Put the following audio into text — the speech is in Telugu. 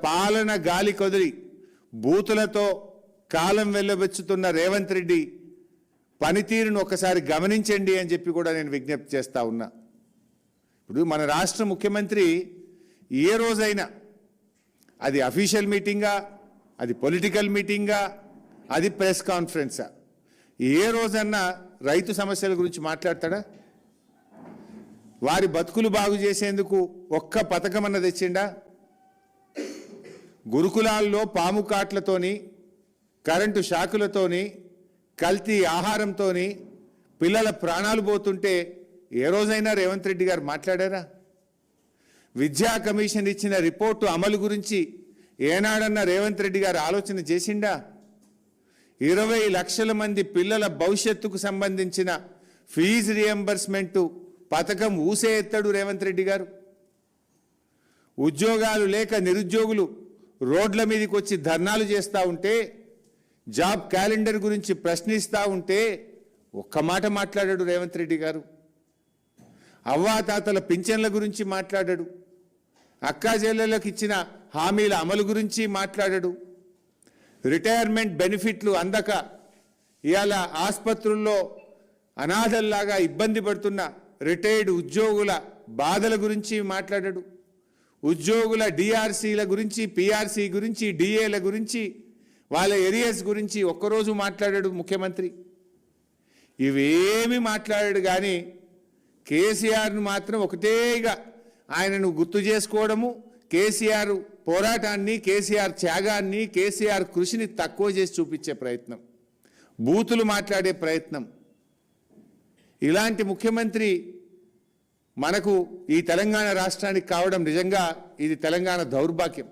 పాలన గాలి కొదిలి బూతులతో కాలం వెళ్ళబెచ్చుతున్న రేవంత్ రెడ్డి పనితీరును ఒకసారి గమనించండి అని చెప్పి కూడా నేను విజ్ఞప్తి చేస్తా ఉన్నా. ఇప్పుడు మన రాష్ట్ర ముఖ్యమంత్రి ఏ రోజైనా అది అఫీషియల్ మీటింగా, అది పొలిటికల్ మీటింగా, అది ప్రెస్ కాన్ఫరెన్సా, ఏ రోజన్నా రైతు సమస్యల గురించి మాట్లాడతాడా? వారి బతుకులు బాగు చేసేందుకు ఒక్క పథకం అన్న తెచ్చిండా? గురుకులాల్లో పాము కాట్లతోని, కరెంటు షాకులతోని, కల్తీ ఆహారంతోని పిల్లల ప్రాణాలు పోతుంటే ఏ రోజైనా రేవంత్ రెడ్డి గారు మాట్లాడారా? విద్యా కమిషన్ ఇచ్చిన రిపోర్టు అమలు గురించి ఏనాడన్నా రేవంత్ రెడ్డి గారు ఆలోచన చేసిండా? 20 లక్షల మంది పిల్లల భవిష్యత్తుకు సంబంధించిన ఫీజు రియంబర్స్మెంటు పథకం ఊసే ఎత్తాడు రేవంత్ రెడ్డి గారు. ఉద్యోగాలు లేక నిరుద్యోగులు రోడ్ల మీదకి వచ్చి ధర్నాలు చేస్తూ ఉంటే, జాబ్ క్యాలెండర్ గురించి ప్రశ్నిస్తూ ఉంటే ఒక్క మాట మాట్లాడాడు రేవంత్ రెడ్డి గారు. అవ్వాతాతల పింఛన్ల గురించి మాట్లాడాడు. అక్కా చెల్లెళ్ళకి ఇచ్చిన హామీల అమలు గురించి మాట్లాడాడు. రిటైర్మెంట్ బెనిఫిట్లు అందక ఇవాళ ఆసుపత్రుల్లో అనాథల్లాగా ఇబ్బంది పడుతున్న రిటైర్డ్ ఉద్యోగుల బాధల గురించి మాట్లాడాడు. ఉద్యోగుల డిఆర్సీల గురించి, పిఆర్సీ గురించి, డిఏల గురించి, వాళ్ళ ఏరియాస్ గురించి ఒక్కరోజు మాట్లాడాడు ముఖ్యమంత్రి. ఇవేమి మాట్లాడాడు కానీ కేసీఆర్ను మాత్రం ఒకటేగా ఆయనను గుర్తు చేసుకోవడము, కేసీఆర్ పోరాటాన్ని, కేసీఆర్ త్యాగాన్ని, కేసీఆర్ కృషిని తక్కువ చేసి చూపించే ప్రయత్నం, బూతులు మాట్లాడే ప్రయత్నం. ఇలాంటి ముఖ్యమంత్రి మనకు ఈ తెలంగాణ రాష్ట్రానికి కావడం నిజంగా ఇది తెలంగాణ దౌర్భాగ్యం.